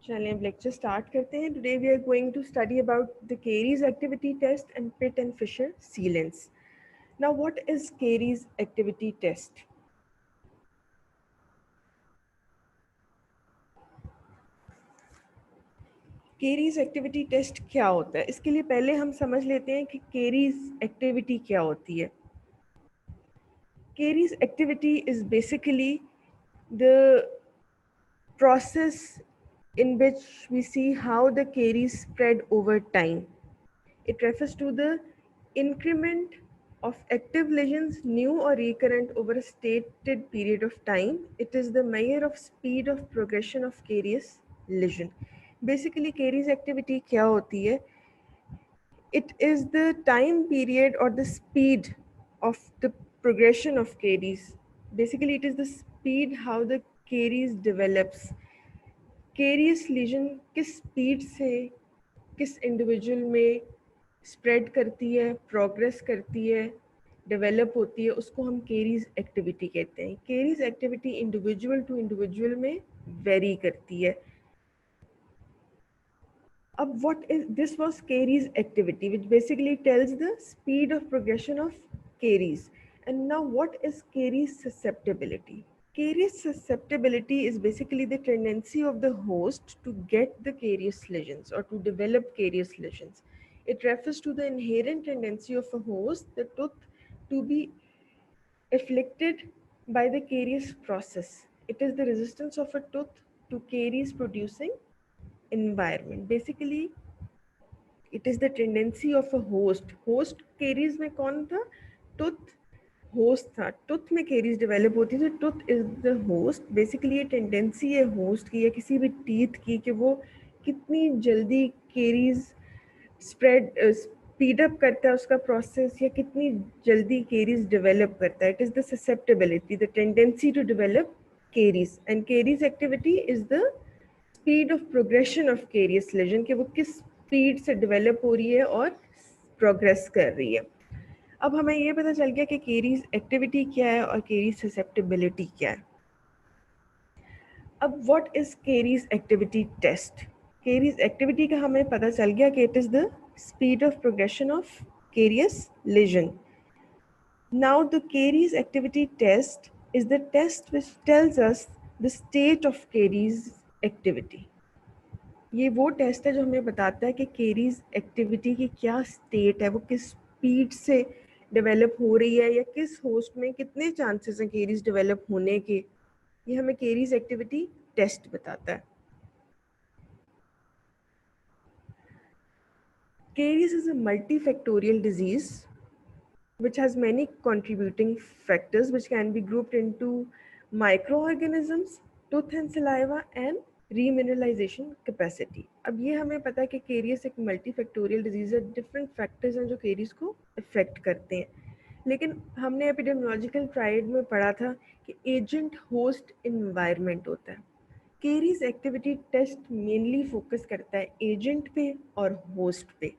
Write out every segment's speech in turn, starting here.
चलिए अब lecture start करते हैं. Today we are going to study about the caries activity test and pit and fissure sealants. Now what is caries activity test? Caries activity test क्या होता है? इसके लिए पहले हम समझ लेते हैं कि केरीज एक्टिविटी क्या होती है. Caries activity is basically the process in which we see how the caries spread over time. It refers to the increment of active lesions, new or recurrent, over a stated period of time. It is the measure of speed of progression of carious lesion. Basically, caries activity क्या होती है? It is the time period or the speed of the progression of caries. Basically, it is the speed how the caries develops. Carious lesion किस speed से किस individual में spread करती है, progress करती है, डेवलप होती है, उसको हम केरीज एक्टिविटी कहते हैं. Caries activity individual to individual में वेरी करती है. अब what is this was caries activity which basically tells the speed of progression of caries. And now what is caries susceptibility? Carious susceptibility is basically the tendency of the host to get the carious lesions or to develop carious lesions. It refers to the inherent tendency of a host, the tooth, to be afflicted by the carious process. It is the resistance of a tooth to caries producing environment. Basically, it is the tendency of a host. Host caries में कौन था? Tooth host था. Tooth में caries develop होती थी. Tooth is the host. Basically ये tendency है host की या किसी भी टीथ की कि वो कितनी जल्दी केरीज स्प्रेड स्पीड अप करता है उसका प्रोसेस, या कितनी जल्दी केरीज डेवलप करता है. It is the susceptibility, the tendency to develop caries. And caries activity is the speed of progression of carious lesion, कि वो किस स्पीड से डेवलप हो रही है और प्रोग्रेस कर रही है. अब हमें ये पता चल गया कि केरीज एक्टिविटी क्या है और केरीज ससेप्टेबिलिटी क्या है. अब what is caries activity test? Caries activity का हमें पता चल गया कि it is the speed of progression of carious lesion. Now the caries activity test is the test which tells us the state of caries activity. ये वो test है जो हमें बताता है कि केरीज एक्टिविटी की क्या स्टेट है, वो किस स्पीड से डेवलप हो रही है या किस होस्ट में कितने चांसेस हैं केरीज डेवलप होने के. ये हमें केरीज एक्टिविटी टेस्ट बताता है. Caries is a multifactorial disease which has many contributing factors which can be grouped into microorganisms, tooth and saliva, and remineralization capacity. अब ये हमें पता है कि केरियस एक मल्टीफैक्टोरियल डिजीज है. डिफरेंट फैक्टर्स हैं जो केरियस को इफेक्ट करते हैं. लेकिन हमने एपिडेमियोलॉजिकल ट्रायड में पढ़ा था कि एजेंट होस्ट इन्वायरमेंट होता है. Caries activity test mainly focus करता है एजेंट पे और होस्ट पे.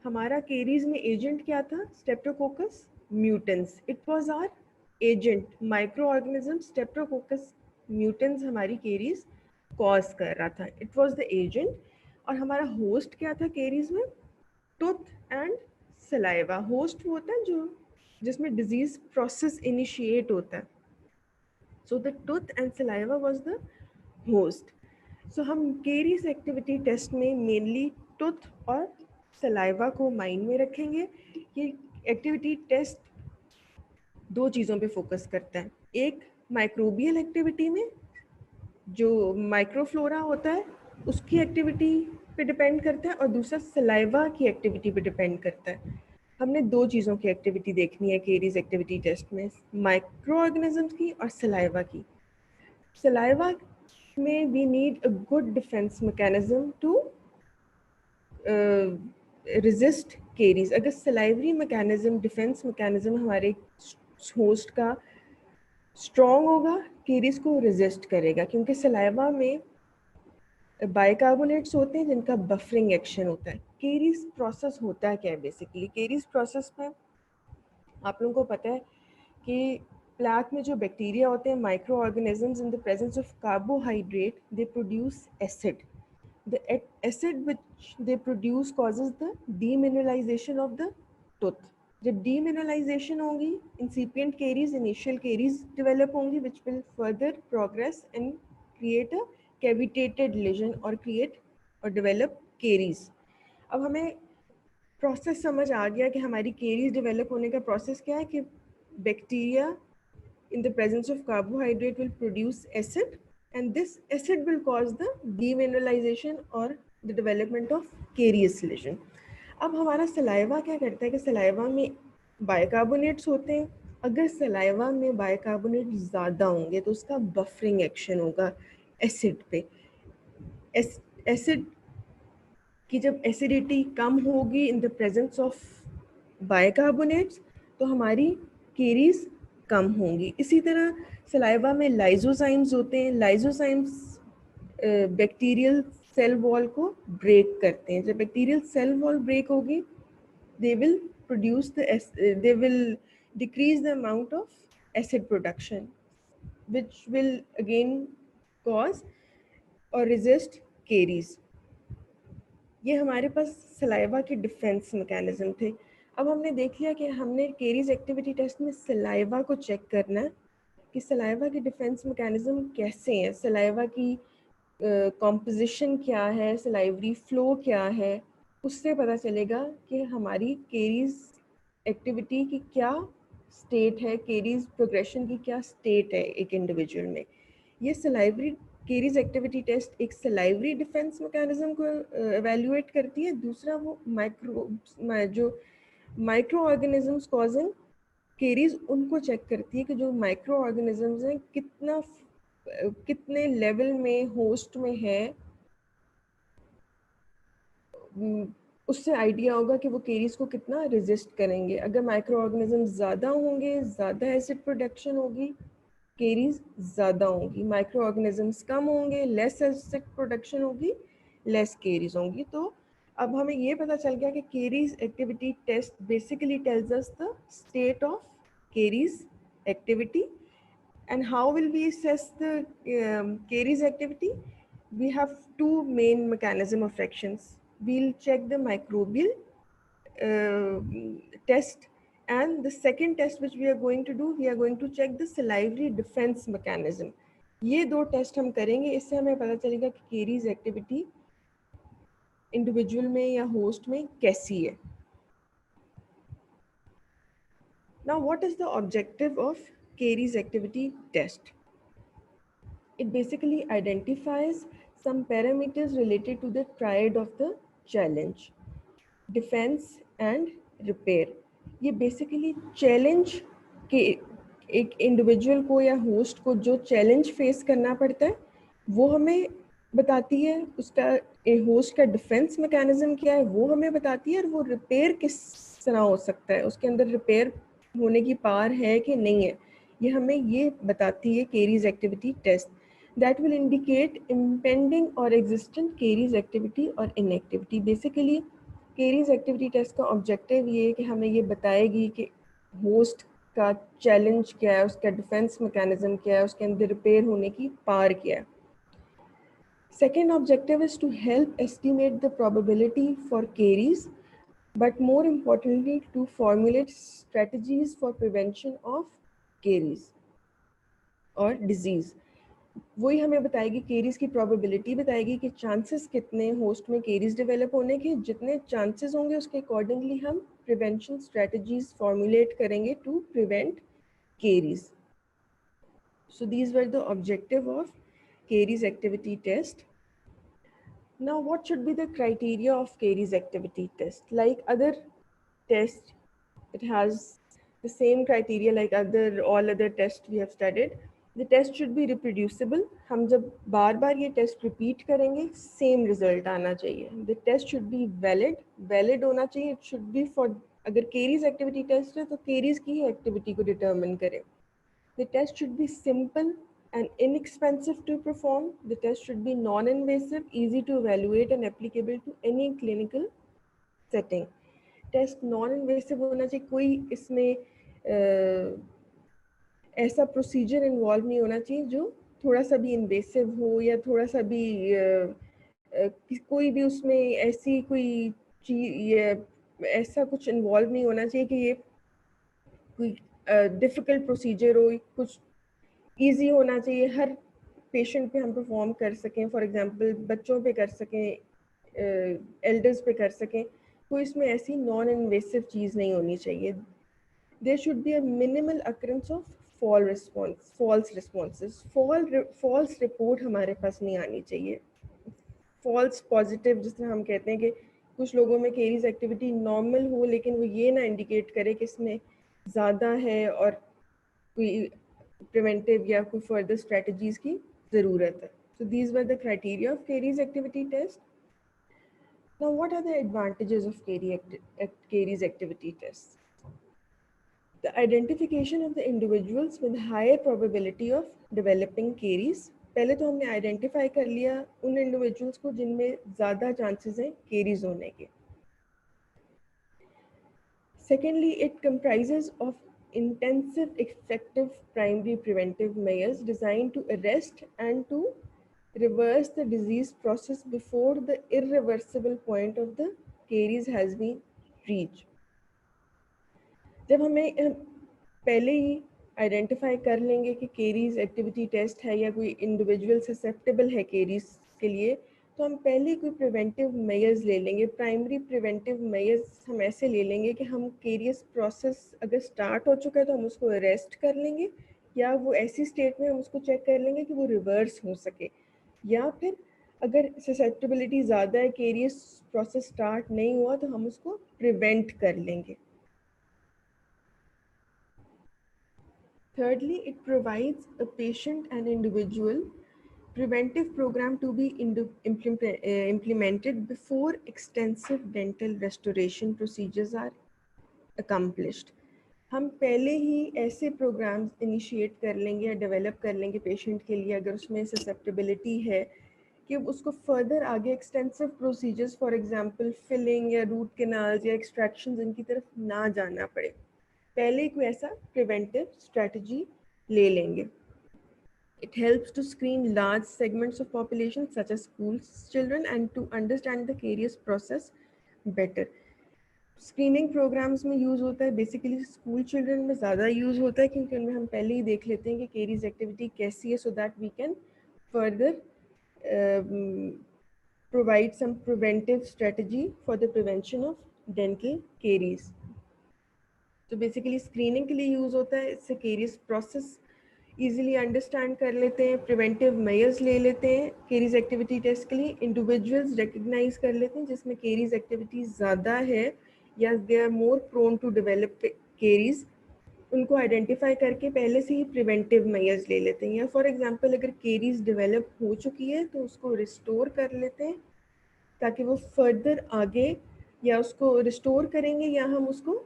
हमारा केरीज में एजेंट क्या था? Streptococcus mutans. It was our agent. Micro organism Streptococcus mutans हमारी केरीज कॉज कर रहा था. It was the agent. और हमारा होस्ट क्या था केरीज में? Tooth and saliva. होस्ट वो होता है जो जिसमें डिजीज प्रोसेस इनिशिएट होता है. So the tooth and saliva was the host. So हम केरीज एक्टिविटी टेस्ट में मेनली टूथ और सलाइवा को माइंड में रखेंगे. ये एक्टिविटी टेस्ट दो चीज़ों पे फोकस करता है. एक माइक्रोबियल एक्टिविटी में जो माइक्रोफ्लोरा होता है उसकी एक्टिविटी पे डिपेंड करता है, और दूसरा सलाइवा की एक्टिविटी पे डिपेंड करता है. हमने दो चीज़ों की एक्टिविटी देखनी है केरीज एक्टिविटी टेस्ट में, माइक्रो ऑर्गेनिजम्स की और सलाइवा की. सलाइवा में we need a good defence mechanism to resist caries. अगर सलाइवरी मैकेनिज्म, डिफेंस मैकेनिज्म हमारे होस्ट का स्ट्रॉन्ग होगा, केरीज को रेजिस्ट करेगा, क्योंकि सलाइवा में बाइकार्बोनेट्स होते हैं जिनका बफरिंग एक्शन होता है. केरीज प्रोसेस होता है क्या है? बेसिकली केरीज प्रोसेस में आप लोगों को पता है कि प्लाक में जो बैक्टीरिया होते हैं, micro organisms, in the presence of carbohydrate they produce acid. the acid which they produce causes the demineralization of the tooth. जब demineralization होगी, incipient caries, initial caries develop होंगी, which will further progress and create a cavitated lesion or create or develop caries. अब हमें process समझ आ गया कि हमारी caries develop होने का प्रोसेस क्या है कि bacteria in the presence of carbohydrate will produce acid and this acid will cause the demineralization or the development of carious lesion. अब हमारा सलाइवा क्या करता है कि सलाइवा में बाइकार्बोनेट्स होते हैं. अगर सलाइवा में बाइकार्बोनेट ज़्यादा होंगे तो उसका बफरिंग एक्शन होगा एसिड पे. एसिड कि जब एसिडिटी कम होगी in the presence of bicarbonates तो हमारी केरीज कम होंगी. इसी तरह सलाइवा में लाइजोजाइम्स होते हैं. लाइजोजाइम्स बैक्टीरियल सेल वॉल को ब्रेक करते हैं. जब बैक्टीरियल सेल वॉल ब्रेक होगी they will decrease the amount of acid production which will again cause or resist caries. ये हमारे पास सलाइवा के डिफेंस मैकेनिज्म थे. अब हमने देख लिया कि हमने केरीज एक्टिविटी टेस्ट में सलाइवा को चेक करना है कि सलाइवा के डिफेंस मैकेनिज्म कैसे हैं, सलाइवा की कॉम्पोजिशन क्या है, सलाइवरी फ्लो क्या है. उससे पता चलेगा कि हमारी केरीज एक्टिविटी की क्या स्टेट है, केरीज प्रोग्रेशन की क्या स्टेट है एक इंडिविजुअल में. ये सलाइवरी केरीज एक्टिविटी टेस्ट एक सलाइवरी डिफेंस मैकेनिज्म को एवेल्युएट करती है. दूसरा वो माइक्रो ऑर्गेनिजम्स कॉजिंग केरीज उनको चेक करती है कि जो माइक्रो ऑर्गेनिजम्स हैं कितने लेवल में होस्ट में है. उससे आइडिया होगा कि वो केरीज को कितना रेजिस्ट करेंगे. अगर माइक्रो ऑर्गेनिज्म ज़्यादा होंगे, ज़्यादा एसिड प्रोडक्शन होगी, केरीज ज़्यादा होंगी. माइक्रो ऑर्गेनिजम्स कम होंगे, लेस एसिड प्रोडक्शन होगी, लेस केरीज होंगी. तो अब हमें ये पता चल गया कि caries activity test basically tells us the state of caries activity. And how will we assess the caries activity? We have two main mechanism of actions. We'll check the microbial test, and the second test which we are going to do, we are going to check the salivary defense mechanism. ये दो test हम करेंगे. इससे हमें पता चलेगा कि caries activity individual में या होस्ट में कैसी है. Now, what is the objective of caries activity test? It basically identifies some parameters related to the triad of the challenge, defense and repair. ये basically challenge के एक इंडिविजुअल को या होस्ट को जो चैलेंज फेस करना पड़ता है वो हमें बताती है. उसका होस्ट का डिफेंस मैकेनिज्म क्या है वो हमें बताती है, और वो रिपेयर किस तरह हो सकता है, उसके अंदर रिपेयर होने की पावर है कि नहीं है, ये हमें ये बताती है caries activity test. That will indicate impending or existent caries activity or inactivity. Basically, caries activity test का objective ये है कि हमें ये बताएगी कि host का challenge क्या है, उसका defense mechanism क्या है, उसके अंदर repair होने की power क्या है. Second objective is to help estimate the probability for caries, but more importantly to formulate strategies for prevention of caries or disease. वही हमें बताएगी, केरीज की प्रोबेबिलिटी बताएगी कि चांसेस कितने होस्ट में केरीज डेवलप होने के. जितने चांसेस होंगे उसके अकॉर्डिंगली हम प्रिवेंशन स्ट्रेटजीज फॉर्मुलेट करेंगे to prevent caries. So these were the objective of caries activity test. Now what should be the criteria of caries activity test? Like other test, it has the same criteria like all other tests we have studied. The test should be reproducible. हम जब बार बार ये test repeat करेंगे same result आना चाहिए. The test should be valid होना चाहिए. It should be for, अगर caries activity test है तो केरीज की एक्टिविटी को डिटर्मिन करें. The test should be simple and inexpensive to perform. The test should be non-invasive, easy to evaluate and applicable to any clinical setting. Test non invasive होना चाहिए. कोई इसमें ऐसा प्रोसीजर इन्वॉल्व नहीं होना चाहिए जो थोड़ा सा भी इन्वेसिव हो या थोड़ा सा भी कोई भी उसमें ऐसी कोई चीज ऐसा कुछ इन्वॉल्व नहीं होना चाहिए कि ये कोई डिफ़िकल्ट प्रोसीजर हो, कुछ ईज़ी होना चाहिए, हर पेशेंट पे हम परफॉर्म कर सकें, फॉर एग्जांपल बच्चों पे कर सकें, एल्डर्स पे कर सकें, कोई इसमें ऐसी नॉन इन्वेसिव चीज़ नहीं होनी चाहिए. There should be a minimal occurrence of false responses. False report हमारे पास नहीं आनी चाहिए. फॉल्स पॉजिटिव जिस तरह हम कहते हैं कि कुछ लोगों में केरीज एक्टिविटी नॉर्मल हो लेकिन वो ये ना इंडिकेट करे कि इसमें ज़्यादा है और कोई प्रिवेंटिव या कोई फर्दर स्ट्रेटजीज की ज़रूरत है. So these were the criteria of Carey's activity test. Now, what are the advantages of Carey's activity test? The identification of the individuals with higher probability of developing caries. पहले तो हमने identify कर लिया उन individuals को जिनमें ज़्यादा chances हैं केरीज होने के. Secondly, it comprises of intensive, effective primary preventive measures designed to arrest and to reverse the disease process before the irreversible point of the caries has been reached. जब हमें पहले ही identify कर लेंगे कि caries activity test है या कोई individual susceptible है केरीज के लिए, तो हम पहले कोई प्रिवेंटिव मेजर्स ले लेंगे. प्राइमरी प्रिवेंटिव मेजर्स हम ऐसे ले लेंगे कि हम केरियस प्रोसेस अगर स्टार्ट हो चुका है तो हम उसको अरेस्ट कर लेंगे, या वो ऐसी स्टेट में हम उसको चेक कर लेंगे कि वो रिवर्स हो सके, या फिर अगर ससेप्टेबिलिटी ज़्यादा है, केरियस प्रोसेस स्टार्ट नहीं हुआ, तो हम उसको प्रिवेंट कर लेंगे. Thirdly, it provides a patient and individual preventive program to be implemented before extensive dental restoration procedures are accomplished. हम पहले ही ऐसे प्रोग्राम्स इनिशिएट कर लेंगे या डेवलप कर लेंगे पेशेंट के लिए अगर उसमें ससेप्टेबिलिटी है कि उसको फर्दर आगे extensive procedures for example filling या रूट कैनाल्स या एक्सट्रैक्शंस इनकी तरफ ना जाना पड़े, पहले कोई ऐसा प्रिवेंटिव स्ट्रेटजी ले लेंगे. It helps to screen large segments of population such as school children and to understand the caries process better. Screening programmes में यूज़ होता है, बेसिकली स्कूल चिल्ड्रन में ज़्यादा यूज़ होता है क्योंकि उनमें हम पहले ही देख लेते हैं कि केरीज एक्टिविटी कैसी है, so that we can further provide some preventive strategy for the prevention of dental caries. तो बेसिकली स्क्रीनिंग के लिए यूज़ होता है, इससे केरीज प्रोसेस ईजिली अंडरस्टैंड कर लेते हैं, प्रिवेंटिव मेजर्स ले लेते हैं. केरीज एक्टिविटी टेस्ट के लिए इंडिविजुअल्स रिकग्नाइज कर लेते हैं जिसमें केरीज एक्टिविटी ज़्यादा है या they are more prone to develop caries, उनको आइडेंटिफाई करके पहले से ही प्रिवेंटिव मेजर्स ले लेते हैं. या फॉर एग्जांपल अगर केरीज डेवलप हो चुकी है तो उसको रिस्टोर कर लेते हैं ताकि वो फर्दर आगे या उसको रिस्टोर करेंगे या हम उसको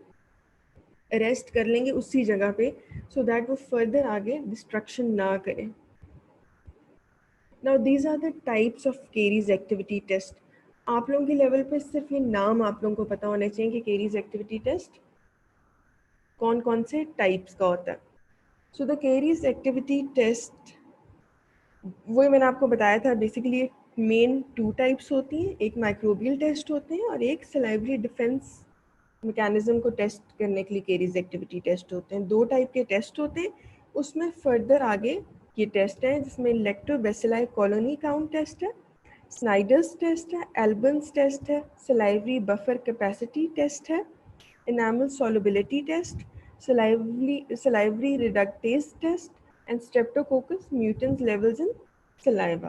अरेस्ट कर लेंगे उसी जगह पे, सो दैट वो फर्दर आगे डिस्ट्रक्शन ना करें. Now these are the types of caries activity test. आप लोगों के लेवल पे सिर्फ ये नाम आप लोगों को पता होने चाहिए कि केरीज एक्टिविटी टेस्ट कौन कौन से टाइप्स का होता है. So the caries activity test वही मैंने आपको बताया था, बेसिकली मेन 2 टाइप्स होती हैं, एक माइक्रोबियल टेस्ट होते हैं और एक सलाइवरी डिफेंस मैकेनिज्म को टेस्ट करने के लिए केरीज एक्टिविटी टेस्ट होते हैं. 2 टाइप के टेस्ट होते हैं, उसमें फर्दर आगे ये टेस्ट हैं जिसमें लैक्टोबैसिलाई कॉलोनी काउंट टेस्ट है, स्नाइडर्स टेस्ट है, एल्बन्स टेस्ट है, सलाइवरी बफर कैपेसिटी टेस्ट है, enamel solubility test, salivary reductase test, and streptococcus mutans levels in saliva.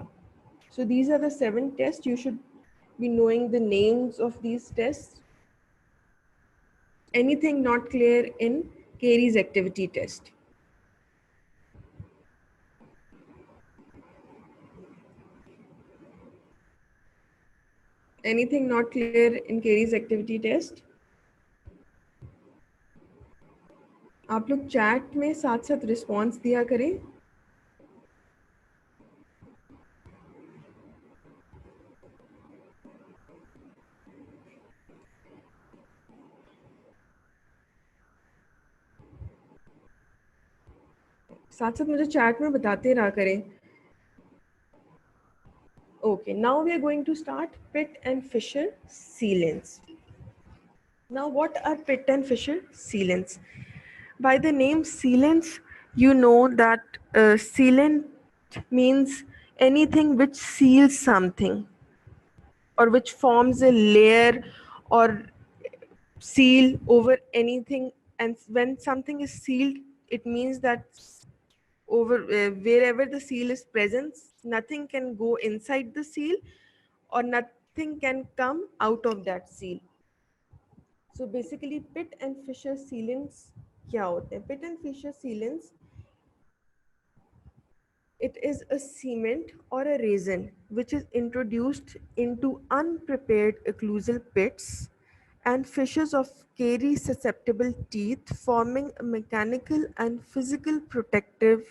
So these are the 7 tests. You should be knowing the names of these tests. Anything not clear in Carey's activity test? Anything not clear in Carey's activity test? आप लोग chat में साथ साथ response दिया करें. साथ साथ मुझे चैट में बताते रहा करें. ओ Okay, now we are going to start Pitt and Fisher sealants. Now, what are Pitt and Fisher sealants? By the name sealants, you know that sealant means anything which seals something or which forms a layer or seal over anything. And when something is sealed, it means that over wherever the seal is present, nothing can go inside the seal or nothing can come out of that seal. So basically Pitt and Fisher sealants क्या होते हैं? Pitt and Fisher sealants, it is a cement or a resin which is introduced into unprepared occlusal pits and fissures of Carey susceptible teeth, forming a mechanical and physical protective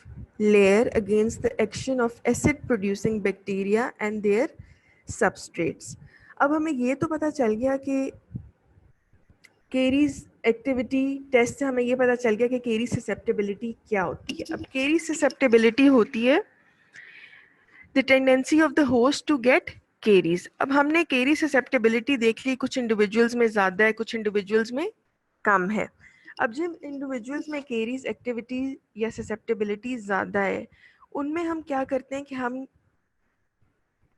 layer against the action of acid producing bacteria and their substrates. अब हमें ये तो पता चल गया कि caries activity test से हमें ये पता चल गया कि केरी ससेप्टेबिलिटी क्या होती है. अब केरी ससेप्टेबिलिटी होती है the tendency of the host to get caries. अब हमने केरी ससेप्टेबिलिटी देख ली, कुछ इंडिविजुअल्स में ज़्यादा है, कुछ इंडिविजुअल्स में कम है. अब जिन इंडिविजुअल्स में केरीज एक्टिविटी या ससेप्टेबिलिटी ज़्यादा है, उनमें हम क्या करते हैं कि हम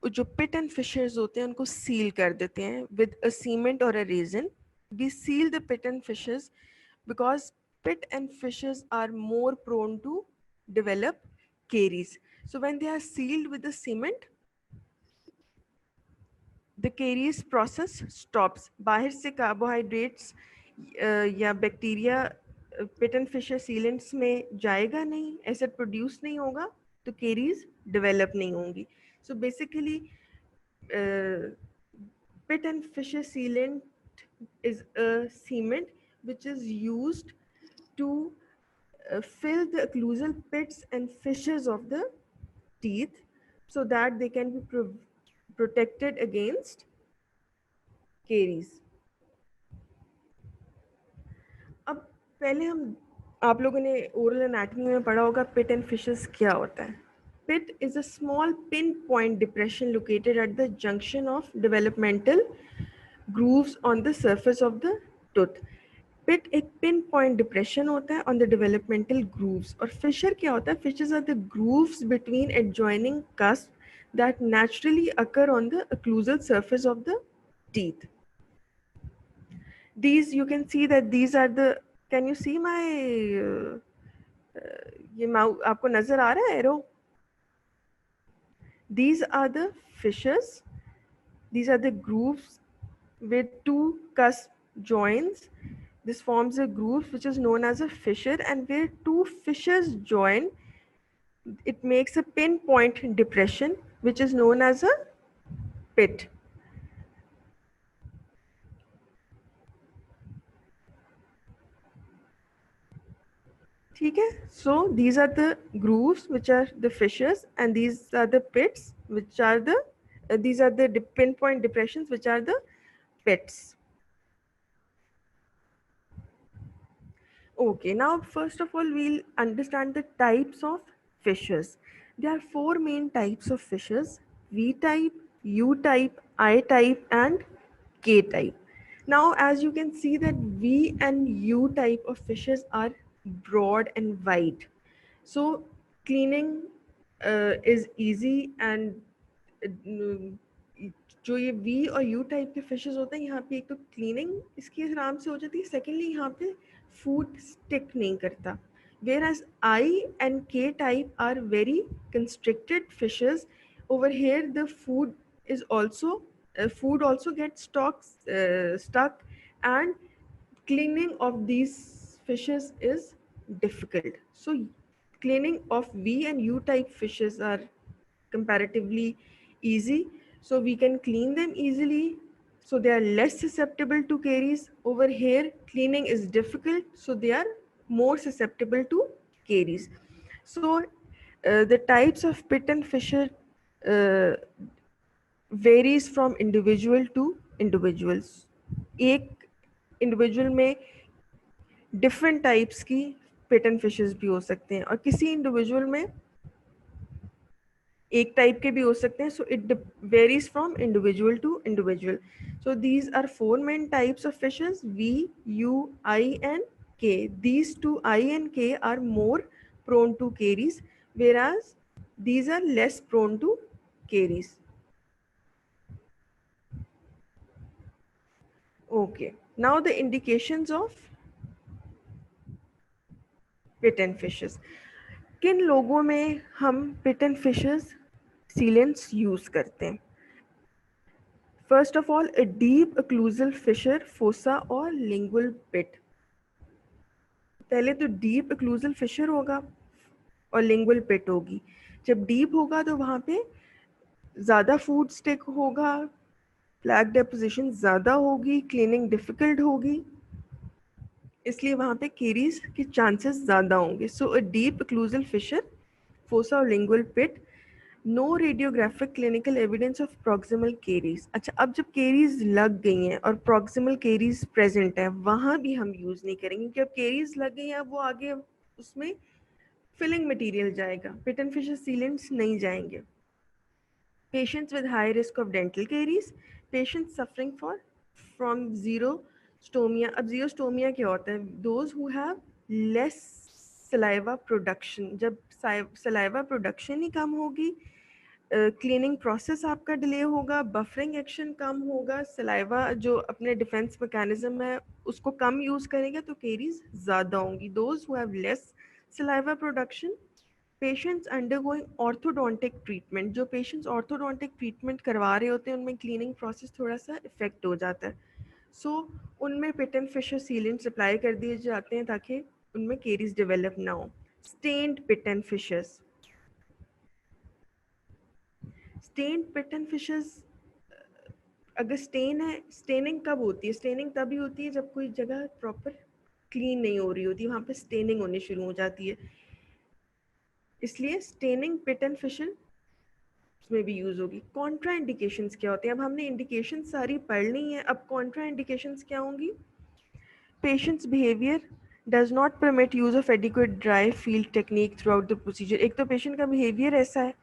जो पिट एंड फिशर्स होते हैं उनको सील कर देते हैं विद अ सीमेंट और अ raisin. We seal the pit and fishes because pit and fishes are more prone to develop caries. So when they are sealed with the cement, the caries process stops. बाहर से carbohydrates या bacteria pit and fisher sealants में जाएगा नहीं, acid produce नहीं होगा, तो caries develop नहीं होंगी. So basically pit and fisher sealant is a cement which is used to fill the occlusal pits and fissures of the teeth so that they can be protected against caries. अब पहले हम आप लोगों ने oral anatomy में पढ़ा होगा पिट and fishes क्या होता है. Pit is a small pinpoint depression located at the junction of developmental grooves on the surface of the tooth. Pit एक पिन पॉइंट डिप्रेशन होता है ऑन द डेवलपमेंटल ग्रूव्स. और फिशर क्या होता है? Fissures are the grooves between adjoining cusp that naturally occur on the occlusal surface of the teeth. These you can see that these are the, can you see my ये Maui आपको नजर आ रहा है arrow? These are the fissures. These are the grooves with two cusp joints. This forms a groove which is known as a fissure, and where two fissures join, it makes a pinpoint depression which is known as a pit. ठीक है? So these are the grooves which are the fissures, and these are the pits which are the these are the pinpoint depressions which are the pits. Okay, now first of all we'll understand the types of fissures. There are four main types of fissures: V type, U type, I type and K type. Now as you can see that V and U type of fissures are broad and wide. So cleaning is easy, and जो ये V और U type के fishes होते हैं, यहाँ पे एक तो क्लीनिंग इसकी आराम से हो जाती है, सेकेंडली यहाँ पे फूड स्टिक नहीं करता. Whereas I and K type are very constricted fishes. Over here the food is also food also gets stuck, and cleaning of these fishes is difficult. So cleaning of V and U type fishes are comparatively easy, so we can clean them easily, so they are less susceptible to caries. Over here cleaning is difficult, so they are more susceptible to caries. So the types of pit and fissure varies from individual to individuals. एक individual में different types की पिट and fishes भी हो सकते हैं, और किसी individual में एक टाइप के भी हो सकते हैं. So it varies from individual to individual. So these are four main types of fishes: V, U, I, and K. These two, I and K, are more prone to caries, whereas these are less prone to caries. Okay. Now the indications of pit fishes. किन लोगों में हम pit fishes sealants use करते हैं? First of all, a deep occlusal fissure, fossa or lingual pit. पहले तो deep occlusal fissure होगा और लिंगुअल पिट होगी. जब डीप होगा तो वहाँ पे ज़्यादा फूड स्टिक होगा, प्लैक डेपोजिशन ज़्यादा होगी, क्लीनिंग डिफ़िकल्ट होगी, इसलिए वहाँ पे केरीज के चांसेस ज़्यादा होंगे. So a deep occlusal fissure, fossa और lingual pit, no radiographic clinical evidence of proximal caries. अच्छा, अब जब केरीज लग गई हैं और प्रॉक्सिमल केरीज प्रेजेंट है, वहाँ भी हम यूज़ नहीं करेंगे, क्योंकि अब केरीज लग गई हैं, अब वो आगे उसमें फिलिंग मटेरियल जाएगा, पिट एंड फिशर सीलेंट्स नहीं जाएंगे. Patients with high risk of dental caries, patients suffering from xerostomia. अब जीरोस्टोमिया क्या होता है? Those who have less saliva production. जब सलाइवा प्रोडक्शन ही कम होगी, क्लीनिंग प्रोसेस आपका डिले होगा, बफरिंग एक्शन कम होगा, सलाइवा जो अपने डिफेंस मैकेनिज्म है उसको कम यूज़ करेंगे, तो केरीज ज़्यादा होंगी. Those who have less saliva production, patients undergoing orthodontic treatment. जो पेशेंट्स ऑर्थोडोंटिक ट्रीटमेंट करवा रहे होते हैं उनमें क्लीनिंग प्रोसेस थोड़ा सा इफेक्ट हो जाता है. सो उनमें pit and fissure sealants apply कर दिए जाते हैं ताकि उनमें केरीज डेवलप ना हो. Stained pit and fissures. Stained pit and fissures, अगर स्टेन है, स्टेनिंग कब होती है? स्टेनिंग तभी होती है जब कोई जगह प्रॉपर क्लीन नहीं हो रही होती, वहाँ पे स्टेनिंग होनी शुरू हो जाती है, इसलिए स्टेनिंग पिट एंड फिशर में भी यूज़ होगी. कॉन्ट्रा इंडिकेशंस क्या होते हैं? अब हमने इंडिकेशन सारी पढ़ ली हैं, अब कॉन्ट्रा इंडिकेशंस क्या होंगी? Patients behaviour does not permit use of adequate dry field technique through out the procedure. एक तो पेशेंट का बिहेवियर ऐसा है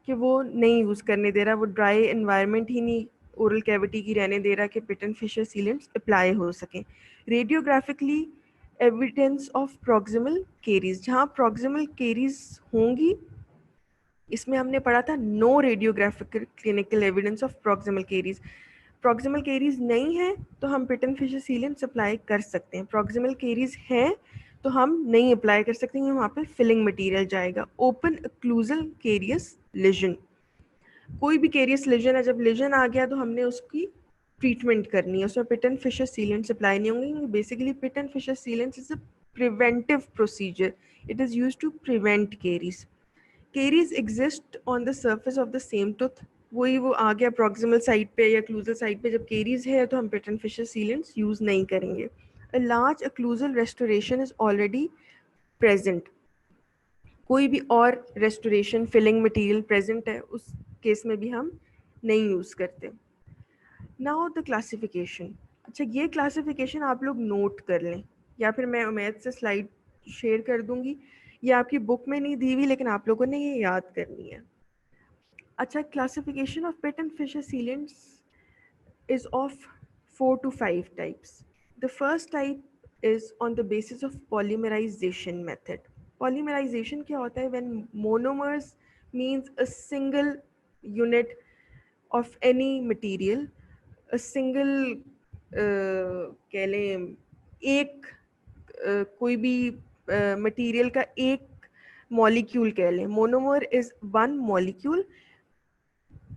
कि वो नहीं यूज़ करने दे रहा, वो ड्राई इन्वायरमेंट ही नहीं ओरल कैविटी की रहने दे रहा कि pit and fissure sealants apply हो सकें. Radiographically evidence of proximal caries. जहाँ प्रॉक्सिमल केरीज होंगी, इसमें हमने पढ़ा था no radiographic clinical evidence of proximal caries. Proximal caries नहीं है तो हम pit and fissure sealants apply कर सकते हैं. प्रॉक्सिमल केरीज है तो हम नहीं अप्लाई कर सकते हैं, वहाँ पे फिलिंग मटेरियल जाएगा. Open occlusal carious lesion. कोई भी केरियस लेजन है, जब लेजन आ गया तो हमने उसकी ट्रीटमेंट करनी है, उसमें pit and fissure sealants apply नहीं होंगे. Basically pit and fissure sealants is a preventive procedure. It is use to prevent caries. Caries exist on the surface of the same tooth. वही वो आ गया प्रॉक्सिमल साइड पे या occlusal side पे, जब caries है तो हम pit and fissure sealants use नहीं करेंगे. A large occlusal restoration is already present. कोई भी और रेस्टोरेशन फिलिंग मटेरियल प्रेजेंट है, उस केस में भी हम नहीं यूज़ करते. Now the classification. अच्छा, ये क्लासिफिकेशन आप लोग नोट कर लें, या फिर मैं उमैद से स्लाइड शेयर कर दूंगी. ये आपकी बुक में नहीं दी हुई, लेकिन आप लोगों ने ये याद करनी है. अच्छा, classification of pit and fissure sealants is of 4 to 5 types. The first type is on the basis of polymerization method. Polymerization क्या होता है? When monomers means a single unit of any material, a single कह लें एक कोई भी material का एक मॉलिक्यूल कह लें. Monomer is one molecule.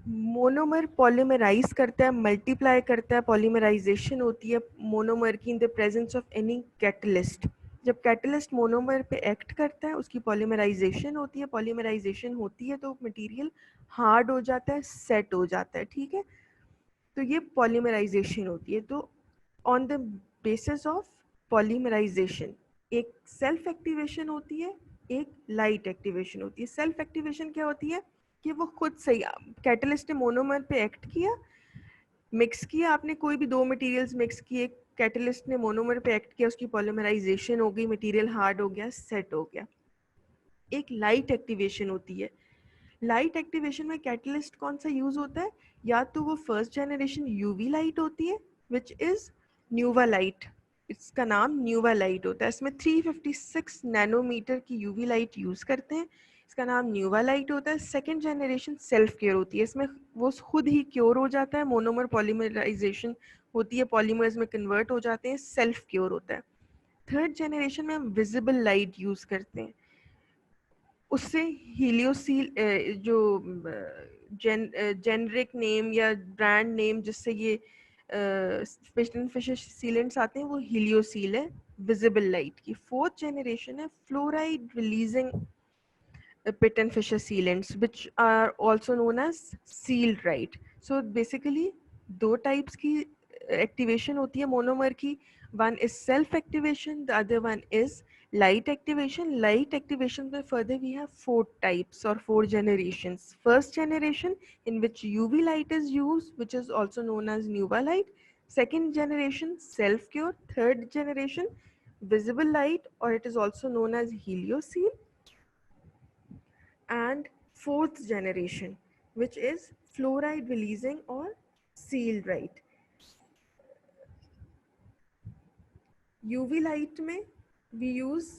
Monomer polymerize करता है, मल्टीप्लाई करता है, पॉलीमराइजेशन होती है मोनोमर की in the presence of any catalyst. जब कैटलिस्ट मोनोमर पे एक्ट करता है, उसकी पॉलीमराइजेशन होती है. पॉलीमराइजेशन होती है तो मटेरियल हार्ड हो जाता है, सेट हो जाता है. ठीक है, तो ये पॉलीमराइजेशन होती है. तो on the basis of polymerization एक सेल्फ एक्टिवेशन होती है, एक लाइट एक्टिवेशन होती है. सेल्फ एक्टिवेशन क्या होती है कि वो खुद सही, कैटलिस्ट ने मोनोमर पे एक्ट किया, मिक्स किया, आपने कोई भी दो मटेरियल्स मिक्स किए, कैटलिस्ट ने मोनोमर पे एक्ट किया, उसकी पॉलीमराइजेशन हो गई, मटेरियल हार्ड हो गया, सेट हो गया. एक लाइट एक्टिवेशन होती है. लाइट एक्टिवेशन में कैटलिस्ट कौन सा यूज होता है? या तो वो फर्स्ट जनरेशन यूवी लाइट होती है विच इज न्यूवा लाइट, इसका नाम न्यूवा लाइट होता है। इसमें 356 नैनोमीटर की यूवी लाइट यूज करते हैं, इसका नाम न्यूवा लाइट होता है। सेकेंड जनरेशन सेल्फ क्योर होती है, इसमें वो खुद ही क्योर हो जाता है, मोनोमर पॉलीमराइजेशन होती है, पॉलीमर्स में कन्वर्ट हो जाते हैं, सेल्फ क्योर होता है। थर्ड जनरेशन में हम विजिबल लाइट यूज करते हैं, उससे हीलियोसील जो जेनरिक नेम या ब्रांड नेम जिससे ये पिटन फिशर सीलेंट्स आते हैं वो हीलियोसील है, विजिबल लाइट की। फोर्थ जनरेशन है fluoride releasing pit and fisher sealants which are also known as sealed right. So basically दो types की activation होती है monomer की, one is self activation, the other one is light activation. Light activation में further we have four types or four generations. First generation in which UV light is used, which is also known as nuva light. Second generation self cure. Third generation visible light, or it is also known as helioseal. And fourth generation which is fluoride releasing or sealed right. UV light में we use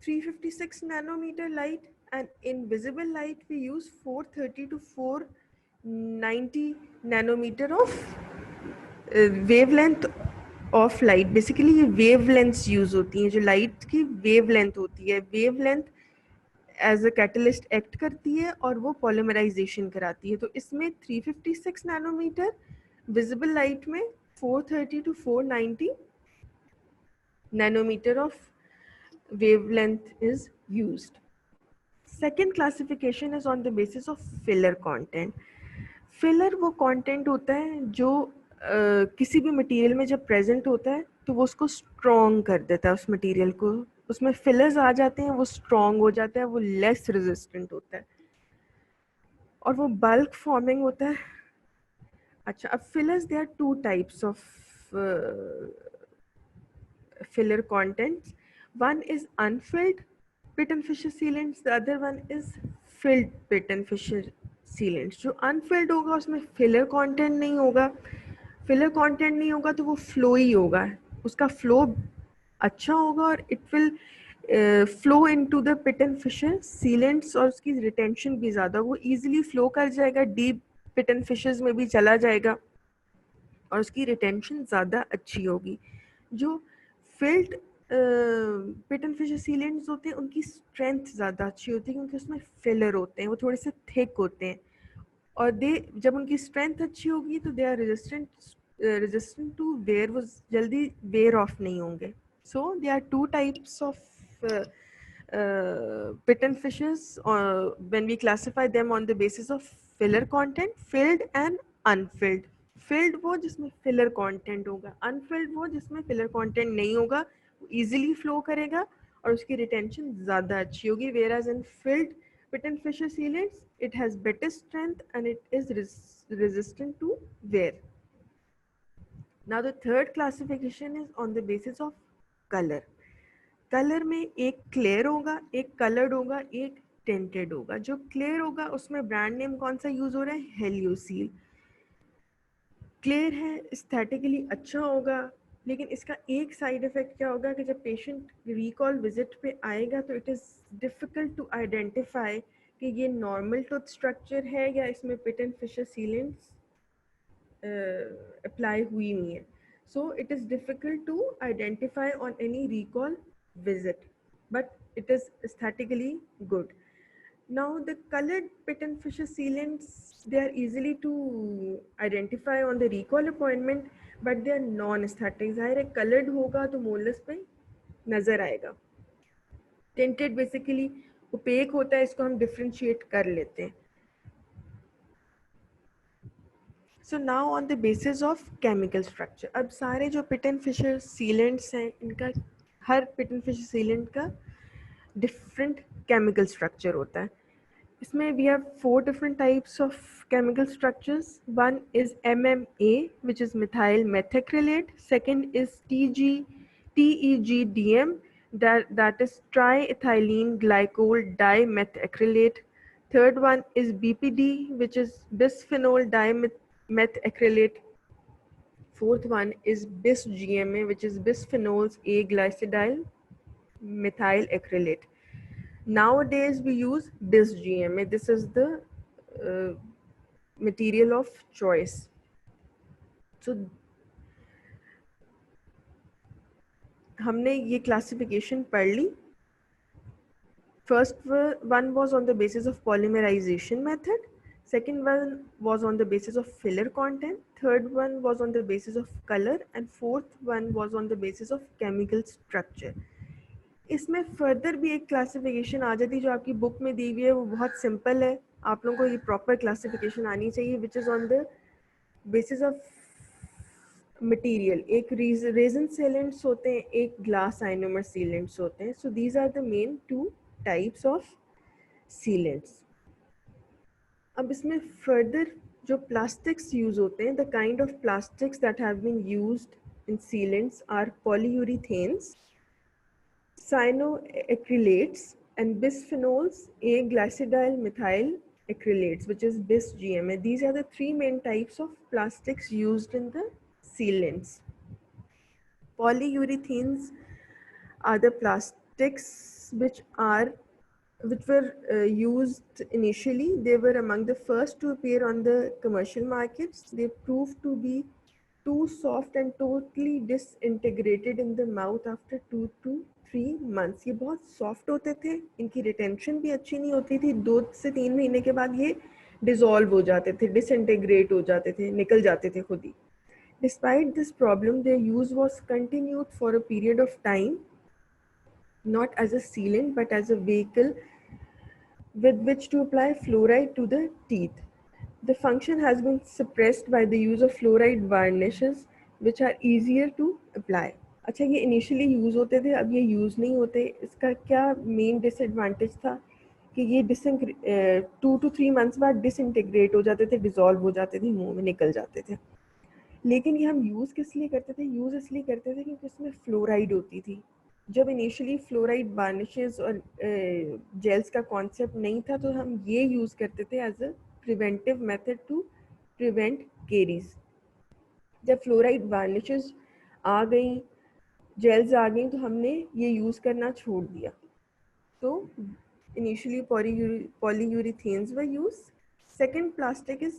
356 nanometer light, and in visible light we use 430 to 490 nanometer of wavelength of light. Basically ये wavelengths use होती हैं, जो light की wavelength होती है, wavelength as a catalyst act करती है और वो पॉलीमराइजेशन कराती है। तो इसमें 356 नैनोमीटर, विजिबल लाइट में 430 to 490 nanometre of wavelength is used. Second classification is on the basis of filler content. Filler वो कंटेंट होता है जो किसी भी मटेरियल में जब प्रेजेंट होता है तो वो उसको स्ट्रॉन्ग कर देता है, उस मटेरियल को, उसमें फिलर्स आ जाते हैं, वो स्ट्रॉन्ग हो जाता है, वो लेस रेजिस्टेंट होता है और वो बल्क फॉर्मिंग होता है। अच्छा, अब fillers, there are two types of filler contents. One is unfilled pit and fissure sealants, the other one is filled pit and fissure sealants. जो unfilled होगा उसमें filler content नहीं होगा, filler content नहीं होगा तो वो flow ही होगा, उसका flow अच्छा होगा और it will flow into the pit and fissure sealants और उसकी retention भी ज़्यादा, वो easily flow कर जाएगा, deep pit and fissures में भी चला जाएगा और उसकी रिटेंशन ज़्यादा अच्छी होगी। जो filled pit and fissure sealants होते हैं उनकी स्ट्रेंथ ज़्यादा अच्छी होती है क्योंकि उसमें फिलर होते हैं, वो थोड़े से थिक होते हैं और जब उनकी स्ट्रेंथ अच्छी होगी तो they are resistant to wear, वो जल्दी वेयर ऑफ नहीं होंगे। So they are two types of pit and fishers when we classify them on the basis of filler content, filled and unfilled. Filled वो जिसमें filler content होगा, unfilled वो जिसमें filler content नहीं होगा, easily flow करेगा और उसकी retention ज़्यादा अच्छी होगी, whereas in filled pit and fissure sealants it has better strength and it is resistant to wear. Now the third classification is on the basis of color. Colour में एक clear होगा, एक कलर्ड होगा, एक tainted होगा। जो clear होगा उसमें ब्रांड नेम कौन सा यूज हो रहा है? हेलियोसील। क्लियर है, एस्थेटिकली अच्छा होगा, लेकिन इसका एक साइड इफेक्ट क्या होगा कि जब पेशेंट रिकॉल विजिट पे आएगा तो it is difficult to identify कि ये नॉर्मल टूथ स्ट्रक्चर है या इसमें pit and fissure sealants apply हुई हुई है। So it is difficult to identify on any recall visit, but it is aesthetically good. Now the colored pit and fissure sealants, they are easily to identify on the recall appointment, but they are non-aesthetic. ज़ाहिर है colored होगा तो molars पे नज़र आएगा। Tinted basically opaque होता है, इसको हम differentiate कर लेते हैं। So now on the basis of chemical structure, अब सारे जो पिट एंड फिशर सीलेंट्स हैं इनका, हर पिट एंड फिशर सीलेंट का डिफरेंट केमिकल स्ट्रक्चर होता है। इसमें we have 4 different types of chemical structures. One is MMA, which is methyl methacrylate. Second is TEGDM, that is triethylene glycol dimethacrylate. Third one is BPD, which is bisphenol dimethacrylate. Fourth one is bis-GMA, which is bisphenols A glycidyl methyl acrylate. Nowadays we use bis-GMA. This is the material of choice. So हमने ये classification पढ़ ली. First one was on the basis of polymerization method. Second one was on the basis of filler content. Third one was on the basis of color. And fourth one was on the basis of chemical structure. इसमें further भी एक classification आ जाती है जो आपकी book में दी हुई है, वो बहुत सिंपल है. आप लोगों को ये प्रॉपर क्लासिफिकेशन आनी चाहिए, which is on the basis of material. एक रेजन सीलेंट्स होते हैं, एक ग्लास आइनोमर सीलेंट्स होते हैं. So these are the main two types of sealants. अब इसमें फर्दर जो प्लास्टिक्स यूज होते हैं, the kind of plastics that have been used in sealants are polyurethanes, cyanoacrylates, and bisphenols A glycidyl methyl acrylates, which is bis-GMA. These are the three main types of plastics used in the sealants. Polyurethanes are the plastics which were used initially. They were among the first to appear on the commercial markets. They proved to be too soft and totally disintegrated in the mouth after 2 to 3 months. ये बहुत soft होते थे, इनकी retention भी अच्छी नहीं होती थी. 2 से 3 महीने के बाद ये डिसॉल्व हो जाते थे, डिसइंटीग्रेट हो जाते थे, निकल जाते थे खुद ही. Despite this problem, their use was continued for a period of time, not as a sealant but as a vehicle with which to apply fluoride to the teeth. The function has been suppressed by the use of fluoride varnishes, which are easier to apply. अच्छा, ये initially use होते थे, अब ये use नहीं होते. इसका क्या मेन डिसएडवांटेज था कि ये 2 to 3 मंथ्स बाद डिसइंटीग्रेट हो जाते थे, डिसॉल्व हो जाते थे, मुंह में निकल जाते थे. लेकिन ये हम यूज़ किस लिए करते थे? यूज़ इसलिए करते थे क्योंकि इसमें फ्लोराइड होती थी. जब इनिशियली फ्लोराइड वार्निशेस और जेल्स का कॉन्सेप्ट नहीं था, तो हम ये यूज़ करते थे as a preventive method to prevent caries. जब फ्लोराइड वार्निशेस आ गई, जेल्स आ गई, तो हमने ये यूज़ करना छोड़ दिया. तो initially polyurethanes were used. Second plastic is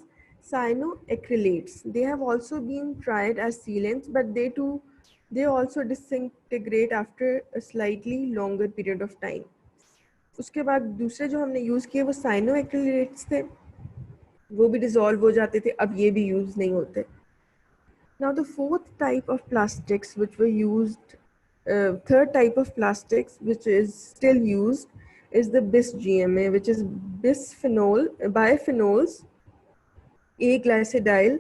cyanoacrylates. They have also been tried as sealants, but they also disintegrate after a slightly longer period of time. उसके बाद दूसरे जो हमने यूज़ किए वो cyanoacrylates थे, वो भी डिसॉल्व हो जाते थे, अब ये भी यूज़ नहीं होते. Now the fourth type of plastics which were used, third type of plastics which is still used is the bis-GMA, which is bipheноls A glycidyl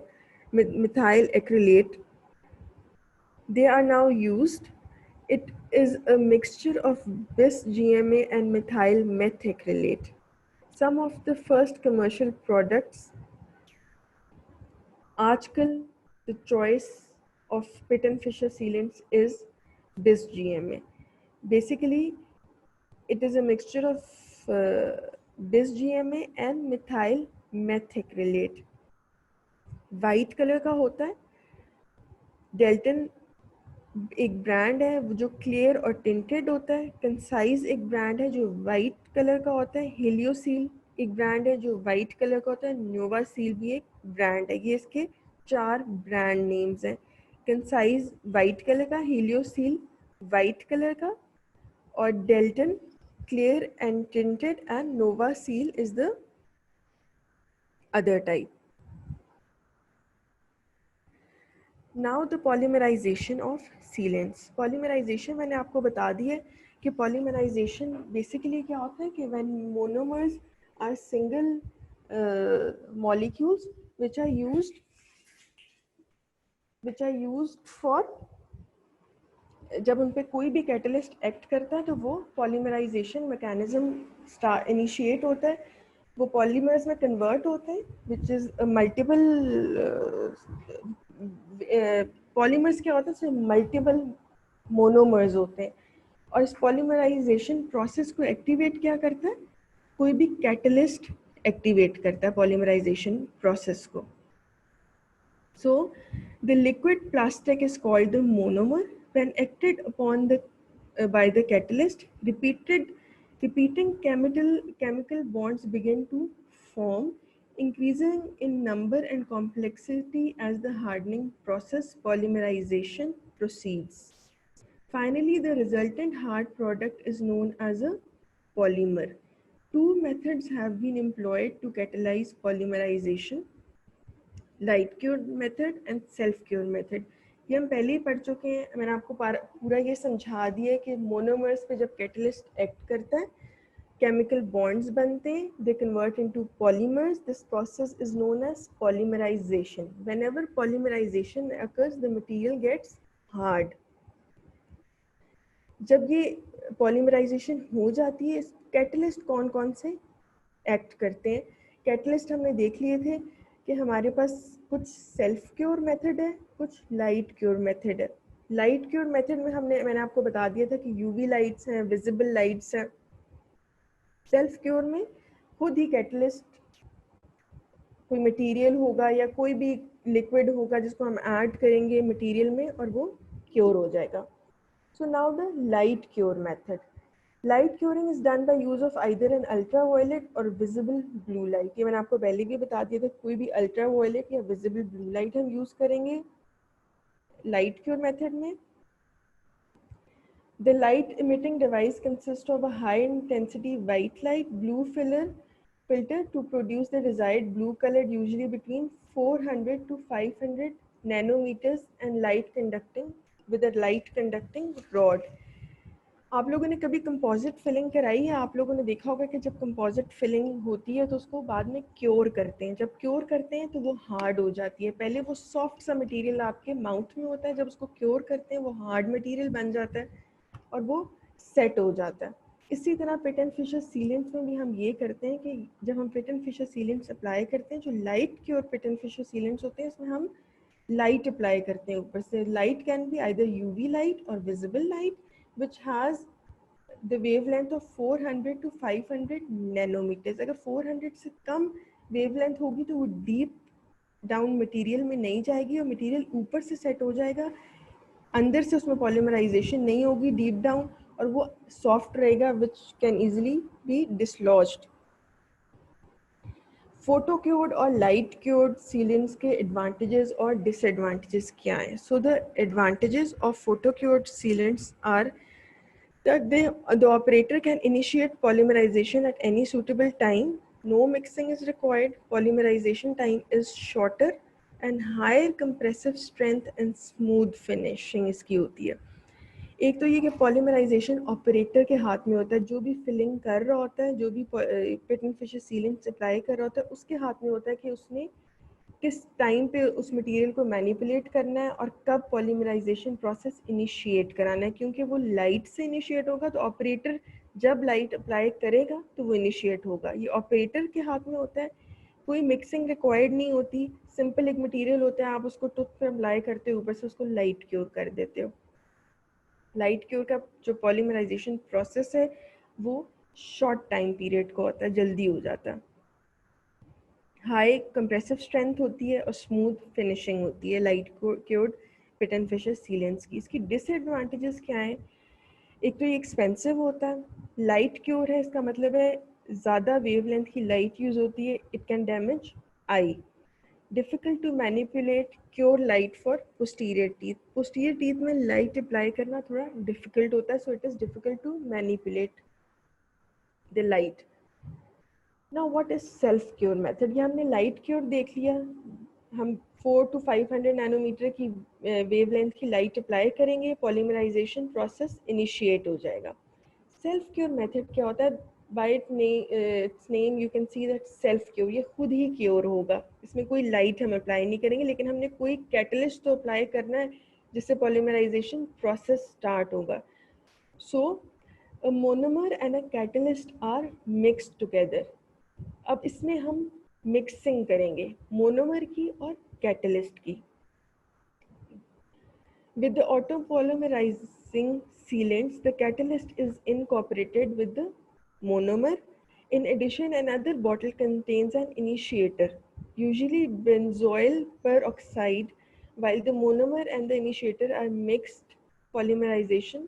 methyl acrylate. They are now used. It is a mixture of bis-GMA and methyl methacrylate. Some of the first commercial products. आजकल the choice of Pitt and Fisher sealants is bis-GMA. Basically, it is a mixture of bis-GMA and methyl methacrylate. White colour का होता है. Dalton एक brand है जो clear और tinted होता है. कंसाइज एक ब्रांड है जो वाइट कलर का होता है. हेलियोसील एक ब्रांड है जो वाइट कलर का होता है. नोवासील भी एक ब्रांड है. ये इसके 4 ब्रांड नेम्स हैं. कंसाइज वाइट कलर का, हेलियोसील वाइट कलर का, और Delton clear and tinted, and Novaseal is the other type. Now the polymerisation of sealants. Polymerisation मैंने आपको बता दी है कि पॉलीमराइजेशन बेसिकली क्या होता है कि when monomers are single molecules which are used for, जब उन पे कोई भी कैटलिस्ट एक्ट करता है तो वो पॉलीमराइजेशन मैकेनिज्म इनिशिएट होता है. वो पॉलीमर्स में कन्वर्ट होते हैं, विच इज़ मल्टीपल पॉलीमर्स. क्या होता है, उसमें मल्टीपल मोनोमर्स होते हैं. और इस पॉलीमराइजेशन प्रोसेस को एक्टिवेट क्या करता है? कोई भी कैटलिस्ट एक्टिवेट करता है पॉलीमराइजेशन प्रोसेस को. So the liquid plastic is called the monomer. When acted upon by the catalyst, repeating chemical bonds begin to form, increasing in number and complexity as the hardening process polymerization proceeds. Finally, the resultant hard product is known as a polymer. Two methods have been employed to catalyze polymerization: light cure method and self cure method. ये हम पहले ही पढ़ चुके हैं. मैंने आपको पूरा ये समझा दिया है कि मोनोमर्स पे जब कैटलिस्ट एक्ट करता है, केमिकल बॉन्ड्स बनते हैं, they convert into polymers. This process is known as polymerization. Whenever polymerization occurs, the material gets hard. जब ये पॉलीमराइजेशन हो जाती है, कैटलिस्ट कौन कौन से एक्ट करते हैं? कैटलिस्ट हमने देख लिए थे कि हमारे पास कुछ सेल्फ क्योर मेथड है, कुछ लाइट क्योर मेथड है. लाइट क्योर मेथड में मैंने आपको बता दिया था कि यूवी लाइट्स हैं, विजिबल लाइट्स हैं. सेल्फ क्योर में खुद ही कैटलिस्ट कोई मटेरियल होगा या कोई भी लिक्विड होगा जिसको हम ऐड करेंगे मटेरियल में और वो क्योर हो जाएगा. So now the light cure method. Light curing is done by use of either an ultraviolet और विजिबल ब्लू लाइट. ये मैंने आपको पहले भी बता दिया था, कोई भी अल्ट्रावायलेट या विजिबल ब्लू लाइट हम यूज करेंगे लाइट क्योर मेथड में. The light emitting device consists of a high intensity white light blue filter to produce the desired blue color, usually between 400 to 500 nanometers, and light conducting with a light conducting rod. आप लोगों ने कभी composite filling कराई है? आप लोगों ने देखा होगा कि जब कंपोजिट फिलिंग होती है तो उसको बाद में क्योर करते हैं. जब क्योर करते हैं तो वो हार्ड हो जाती है. पहले वो सॉफ्ट सा मटेरियल आपके माउथ में होता है, जब उसको क्योर करते हैं वो हार्ड मटेरियल बन जाता है और वो सेट हो जाता है. इसी तरह पिट एंड फिशर सीलेंट्स में भी हम ये करते हैं कि जब हम pit and fissure sealants apply करते हैं, जो light cure pit and fissure sealants होते हैं, इसमें हम लाइट अप्लाई करते हैं ऊपर से. Light can be either UV light और visible light which has the wavelength of 400 to 500 nanometers. अगर 400 से कम wavelength होगी तो वो deep down material में नहीं जाएगी और material ऊपर से set हो जाएगा, अंदर से उसमें polymerization नहीं होगी deep down, और वो soft रहेगा which can easily be dislodged. Photo cured और लाइट क्योर्ड सीलेंट्स के एडवांटेजेस और डिसएडवांटेजेस क्या हैं? So the advantages of photo cured sealants are that the operator can initiate polymerization at any suitable time. No mixing is required. Polymerization time is shorter and higher compressive strength and smooth finishing इसकी होती है. एक तो ये कि polymerisation operator के हाथ में होता है. जो भी फिलिंग कर रहा होता है, जो भी pit and fissure sealant apply कर रहा होता है, उसके हाथ में होता है कि उसने किस टाइम पे उस मटेरियल को मैनिपुलेट करना है और कब पॉलीमराइजेशन प्रोसेस इनिशिएट कराना है. क्योंकि वो लाइट से इनिशिएट होगा तो ऑपरेटर जब लाइट अप्लाई करेगा तो वो इनिशिएट होगा. ये ऑपरेटर के हाथ में होता है. कोई मिक्सिंग रिक्वायर्ड नहीं होती. सिंपल एक मटेरियल होता है, आप उसको टूथ पे अप्लाई करते हो, ऊपर से उसको लाइट क्योर कर देते हो. लाइट क्योर का जो पॉलीमराइजेशन प्रोसेस है वो शॉर्ट टाइम पीरियड का होता है, जल्दी हो जाता है. हाई कंप्रेसिव स्ट्रेंथ होती है और स्मूथ फिनिशिंग होती है light cured pit and fissure sealants की. इसकी डिसएडवांटेजेस क्या हैं? एक तो ये एक्सपेंसिव होता है. लाइट क्योर है, इसका मतलब है ज़्यादा वेवलेंथ की लाइट यूज़ होती है. It can damage eye. Difficult to manipulate cure light for posterior teeth. Posterior teeth में लाइट अप्लाई करना थोड़ा डिफ़िकल्ट होता है, so it is difficult to manipulate the light. Now what is self cure method? ये हमने light cure देख लिया. हम 4 to 500 नैनोमीटर की वेवलेंथ की लाइट अप्लाई करेंगे, पॉलीमराइजेशन प्रोसेस इनिशिएट हो जाएगा. सेल्फ क्योर मेथड क्या होता है? Bye it's name you can see that self cure, ये खुद ही क्योर होगा. इसमें कोई लाइट हम अप्लाई नहीं करेंगे, लेकिन हमने कोई कैटलिस्ट तो अप्लाई करना है जिससे पॉलीमराइजेशन प्रोसेस स्टार्ट होगा. सो a monomer and a catalyst are mixed together. अब इसमें हम मिक्सिंग करेंगे मोनोमर की और कैटलिस्ट की. With the autopolymerizing sealants, the catalyst is incorporated with the monomer In addition, another bottle contains an initiator, usually benzoyl peroxide. While the monomer and the initiator are mixed, polymerization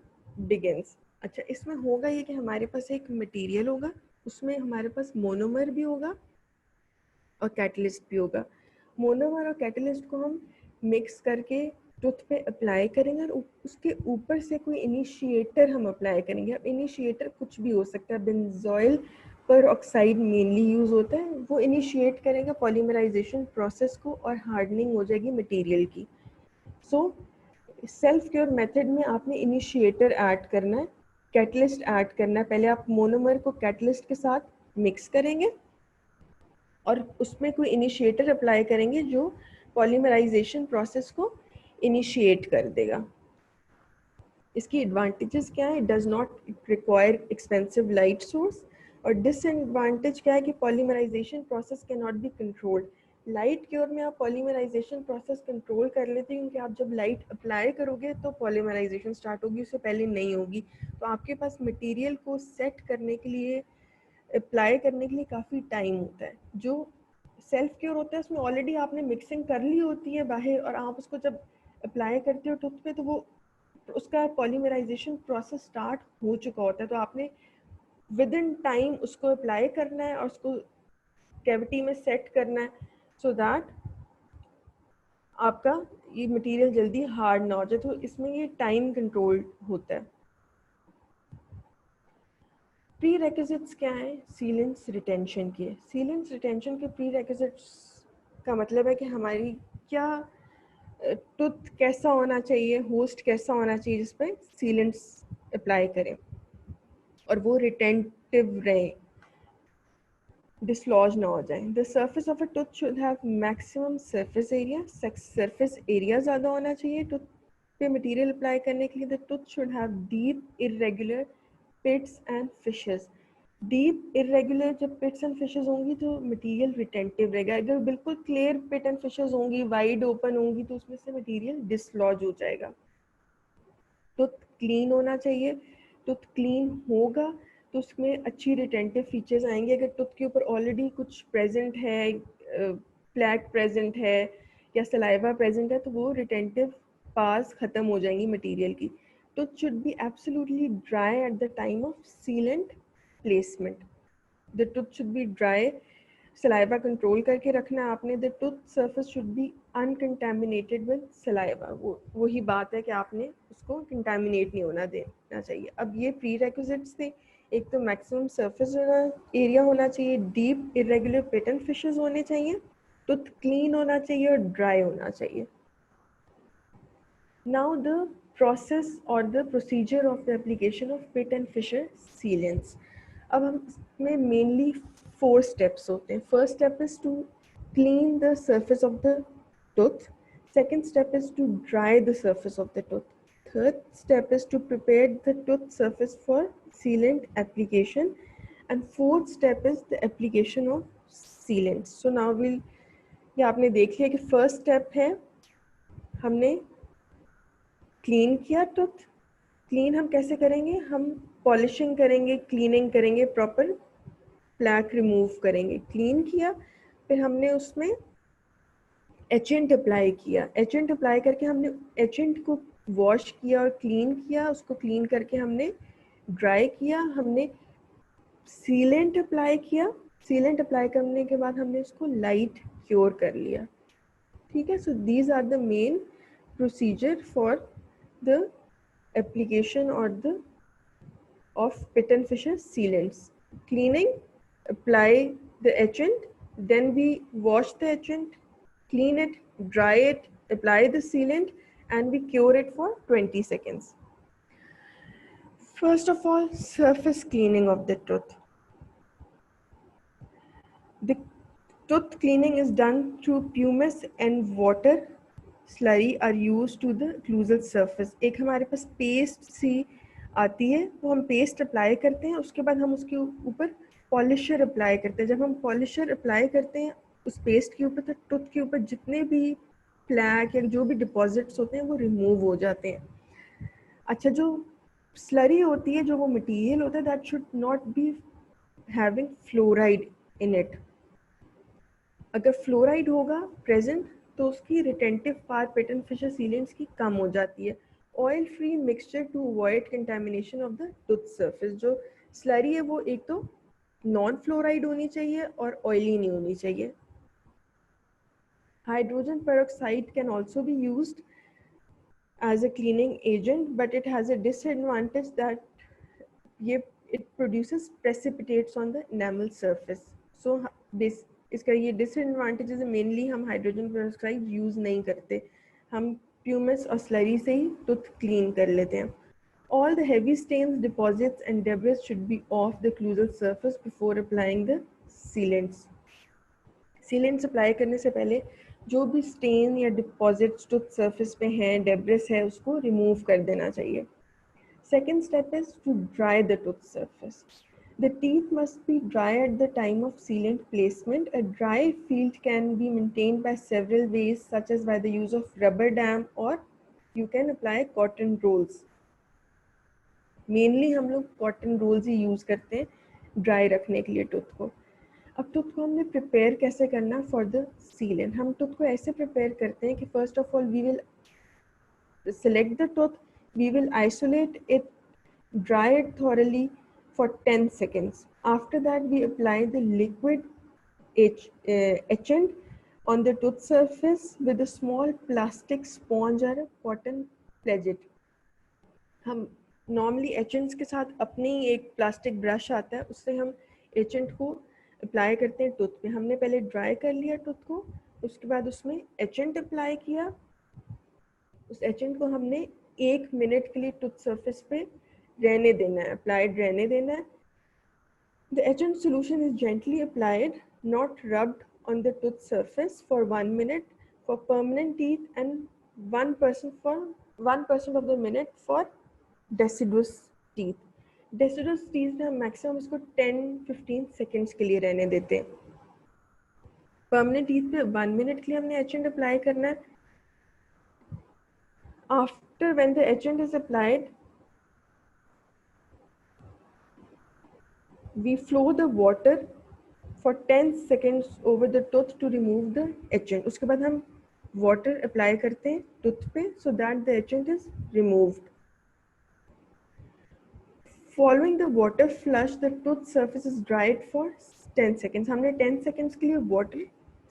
begins. अच्छा, इसमें होगा ये कि हमारे पास एक material होगा, उसमें हमारे पास मोनोमर भी होगा और कैटलिस्ट भी होगा. मोनोमर और कैटलिस्ट को हम मिक्स करके टूथ पे अप्लाई करेंगे और उसके ऊपर से कोई इनिशिएटर हम अप्लाई करेंगे. अब इनिशिएटर कुछ भी हो सकता है, बेंजोइल पर ऑक्साइड मेनली यूज होता है. वो इनिशिएट करेगा पॉलीमराइजेशन प्रोसेस को और हार्डनिंग हो जाएगी मटेरियल की. सो सेल्फ क्योर मेथड में आपने इनिशिएटर ऐड करना है, कैटलिस्ट ऐड करना है. पहले आप मोनोमर को कैटलिस्ट के साथ मिक्स करेंगे और उसमें कोई इनिशिएटर अप्लाई करेंगे जो पॉलीमराइजेशन प्रोसेस को इनिशिएट कर देगा. इसकी एडवांटेजेस क्या है? Does not require expensive light source. और डिसएडवांटेज क्या है कि polymerization process can not be controlled. Light cure में आप पॉलीमराइजेशन प्रोसेस कंट्रोल कर लेते हैं क्योंकि आप जब लाइट अप्लाई करोगे तो पॉलीमराइजेशन स्टार्ट होगी, उससे पहले नहीं होगी. तो आपके पास मटेरियल को सेट करने के लिए, अप्लाई करने के लिए काफ़ी टाइम होता है. जो सेल्फ क्योर होता है उसमें ऑलरेडी आपने मिक्सिंग कर ली होती है बाहर और आप उसको जब अप्लाई करते हो टूथ पे तो वो उसका पॉलीमराइजेशन प्रोसेस स्टार्ट हो चुका होता है. तो आपने विद इन टाइम उसको अप्लाई करना है और उसको कैविटी में सेट करना है सो दैट आपका ये मटेरियल जल्दी हार्ड ना हो जाए. तो इसमें ये टाइम कंट्रोल होता है. प्री रेक्विजिट्स क्या है? सीलेंस रिटेंशन के. सीलेंस रिटेंशन के प्री रेक्विजिट्स का मतलब है कि हमारी क्या टूथ कैसा होना चाहिए, होस्ट कैसा होना चाहिए जिस पे सीलेंट्स अप्लाई करें और वो रिटेंटिव रहे, डिसलॉज ना हो जाए. The surface of a tooth should have maximum surface area. Surface area ज़्यादा होना चाहिए टूथ पे मटेरियल अप्लाई करने के लिए. The tooth should have deep irregular pits and fissures. Deep irregular जब पिट्स एंड फिशेस होंगी तो मटेरियल रिटेंटिव रहेगा. अगर बिल्कुल क्लियर पिट एंड फिशेस होंगी, वाइड ओपन होंगी तो उसमें से मटेरियल डिसलॉज हो जाएगा. टूथ क्लीन होना चाहिए. टूथ क्लीन होगा तो उसमें अच्छी रिटेंटिव फीचर्स आएंगे. अगर टूथ के ऊपर ऑलरेडी कुछ प्रेजेंट है, प्लैक प्रेजेंट है या सलाइवा प्रेजेंट है तो वो रिटेंटिव पास ख़त्म हो जाएंगी मटेरियल की. Tooth should be absolutely dry at the time of sealant placement. The tooth should be dry. Saliva control करके रखना है आपने. The tooth surface should be uncontaminated with saliva. वही बात है कि आपने उसको कंटामिनेट नहीं होना देना चाहिए. अब ये प्री रेक्विजिट्स थे. एक तो मैक्सिमम सरफेस एरिया होना चाहिए, डीप इरेगुलर पैटर्न फिशेस होने चाहिए, टूथ क्लीन होना चाहिए और ड्राई होना चाहिए. नाउ द प्रोसेस और the procedure of the application of pit and fissure sealants. अब हम इसमें मेनली 4 स्टेप्स होते हैं. First step is to clean the surface of the tooth. Second step is to dry the surface of the tooth. Third step is to prepare the tooth surface for sealant application. And fourth step is the application of sealant. So now ये आपने देख लिया कि first step है हमने clean किया tooth. Clean हम कैसे करेंगे? हम पॉलिशिंग करेंगे, क्लीनिंग करेंगे, प्रॉपर प्लैक रिमूव करेंगे. क्लीन किया, फिर हमने उसमें एचेंट अप्लाई किया. एचेंट अप्लाई करके हमने एचेंट को वॉश किया और क्लीन किया. उसको क्लीन करके हमने ड्राई किया. हमने सीलेंट अप्लाई किया. सीलेंट अप्लाई करने के बाद हमने उसको लाइट क्योर कर लिया. ठीक है. So these are the main procedure for the application और the of pit and fisher sealants. Cleaning, apply the etchant, then we wash the etchant, clean it, dry it, apply the sealant, and we cure it for 20 seconds. First of all, surface cleaning of the tooth. The tooth cleaning is done through pumice and water. Slurry are used to the occlusal surface. एक हमारे पास paste सी आती है, वो हम paste apply करते हैं. उसके बाद हम उसके ऊपर पॉलिशर अप्लाई करते हैं. जब हम पॉलिशर अप्लाई करते हैं उस पेस्ट के ऊपर तो टूथ के ऊपर जितने भी प्लैक या जो भी डिपॉजिट्स होते हैं वो रिमूव हो जाते हैं. अच्छा, जो स्लरी होती है, जो वो मटेरियल होता है, that should not be having fluoride in it. अगर फ्लोराइड होगा प्रेजेंट तो उसकी retentive power pattern fissure sealants की कम हो जाती है. Oil free mixture to avoid contamination of the tooth surface. जो स्लरी है वो एक तो नॉन फ्लोराइड होनी चाहिए और ऑयली नहीं होनी चाहिए. Hydrogen peroxide can also be used as a cleaning agent, but it has a disadvantage that it produces precipitates on the enamel surface. So इसका ये disadvantages है. mainly हम हाइड्रोजन पेरोक्साइड यूज नहीं करते, हम प्यूमिस और स्लरी से ही tooth clean कर लेते हैं. All the heavy stains, deposits and debris should be off the occlusal surface before applying the sealants. Sealants apply करने से पहले जो भी स्टेन या डिपॉजिट्स टूथ सरफेस पे हैं, डेब्रिस है, उसको रिमूव कर देना चाहिए. Second step is to dry the tooth surface. The teeth must be dry at the time of sealant placement. A dry field can be maintained by several ways such as by the use of rubber dam और you can apply cotton rolls. Mainly हम लोग cotton roles ही use करते हैं dry रखने के लिए tooth को. अब टूथ को हमने प्रिपेयर कैसे करना फॉर द सीलेंट. हम टूथ को ऐसे प्रिपेयर करते हैं कि first of all we will select the tooth, we will isolate it, dry it thoroughly for 10 seconds. After that we apply the liquid etchant on the tooth surface with a small plastic sponge or a cotton pledget. हम normally एचेंट्स के साथ अपने ही एक plastic brush आता है, उससे हम etchant को अप्लाई करते हैं टूथ पे. हमने पहले ड्राई कर लिया टूथ को, उसके बाद उसमें एचेंट अप्लाई किया. उस एचेंट को हमने 1 मिनट के लिए टूथ सरफेस पे रहने देना है, अप्लाइड रहने देना है. The etchant solution is gently applied, not rubbed on the tooth surface for 1 minute for permanent teeth and 1% of the minute for deciduous teeth. deciduous teeth में हम मैक्सिमम इसको 10-15 सेकेंड्स के लिए रहने देते हैं. परमानेंट टीथ पे 1 मिनट के लिए हमने एचेंट अप्लाई करना है. After when the etchant is applied we flow the water for 10 seconds over the tooth to remove the etchant. उसके बाद हम water apply करते हैं tooth पे so that the etchant is removed. Following the water flush, the tooth surface is dried for 10 seconds. हमने 10 seconds के लिए water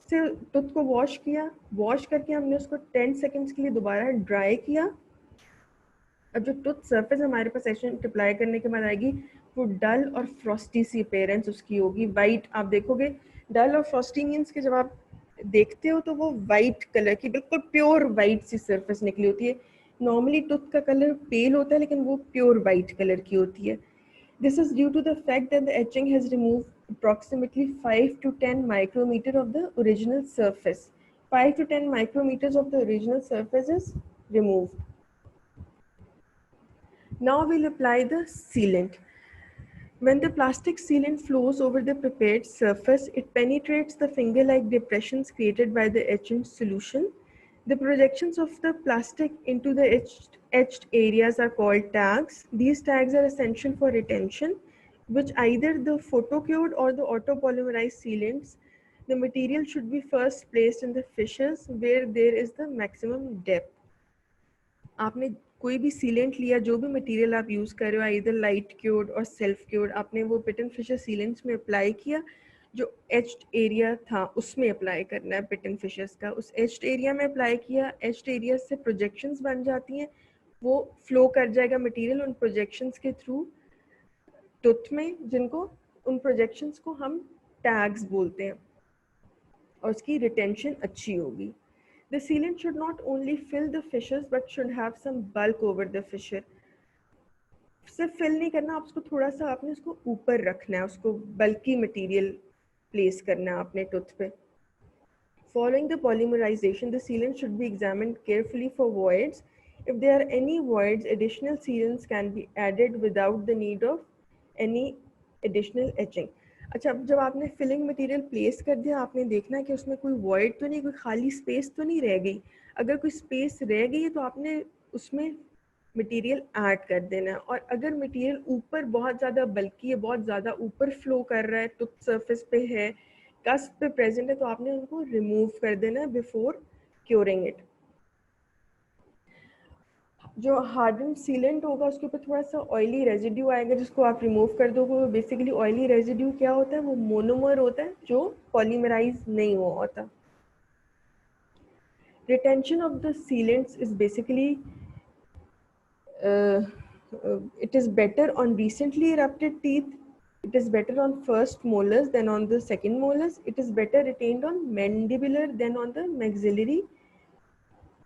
से tooth को wash किया, wash करके हमने उसको 10 seconds के लिए दोबारा dry किया. अब जो टूथ सरफेस हमारे पास एचेंट अप्लाई करने के बाद आएगी वो डल और फ्रॉस्टी सी अपीयरेंस उसकी होगी. वाइट आप देखोगे, डल और फ्रॉस्टी मीन्स कि जब आप देखते हो तो वो वाइट कलर की बिल्कुल प्योर वाइट सी सरफेस निकली होती है. नॉर्मली टूथ का कलर पेल होता है लेकिन वो प्योर वाइट कलर की होती है. This is due to the fact that the etching has removed approximately 5 to 10 micrometer of the original surface. 5 to 10 micrometers of the original surface is removed. Now we'll apply the sealant. When the plastic sealant flows over the prepared surface, it penetrates the finger-like depressions created by the etchant solution. The projections of the plastic into the etched areas are called tags. These tags are essential for retention, which either the photocured or the autopolymerized sealants. The material should be first placed in the fissures where there is the maximum depth. आपने कोई भी sealant लिया, जो भी material आप use कर रहे हो, इधर लाइट क्योर्ड और सेल्फ क्योर्ड, आपने वो पिटन फिशर सीलेंट्स में अप्लाई किया. जो एच्ड एरिया था उसमें अप्लाई करना है पिटन फिशर्स का. उस एच्ड एरिया में अप्लाई किया, एच्ड एरिया से प्रोजेक्शंस बन जाती हैं, वो फ्लो कर जाएगा मटेरियल उन प्रोजेक्शंस के थ्रू टूथ में, जिनको उन प्रोजेक्शंस को हम टैग्स बोलते हैं और उसकी रिटेंशन अच्छी होगी. The sealant should not only fill the fissures but should have some bulk over the fissure. सिर्फ फिल नहीं करना, आप उसको थोड़ा सा आपने उसको ऊपर रखना है, उसको बल्कि मटेरियल प्लेस करना है आपने टूथ पे. Following the polymerization, the sealant should be examined carefully for voids. If there are any voids, additional sealants can be added without the need of any additional etching. अच्छा, जब आपने filling material place कर दिया, आपने देखना कि उसमें कोई वॉइड तो नहीं, कोई खाली स्पेस तो नहीं रह गई. अगर कोई स्पेस रह गई है तो आपने उसमें मटेरियल ऐड कर देना है। और अगर मटेरियल ऊपर बहुत ज़्यादा बल्कि है, बहुत ज़्यादा ऊपर फ्लो कर रहा है, तो सरफेस पे है, कस्प पे प्रेजेंट है, तो आपने उनको रिमूव कर देना है बिफोर क्योरिंग इट। जो हार्डन सीलेंट होगा उसके ऊपर थोड़ा सा ऑयली रेजिड्यू आएगा जिसको आप रिमूव कर दोगे। बेसिकली ऑयली रेजिड्यू क्या होता है, वो मोनोमर होता है जो पॉलीमराइज नहीं हुआ होता। Retention of the sealants is basically it is better on recently erupted teeth. It is better on first molars than on the second molars. It is better retained on mandibular than on the maxillary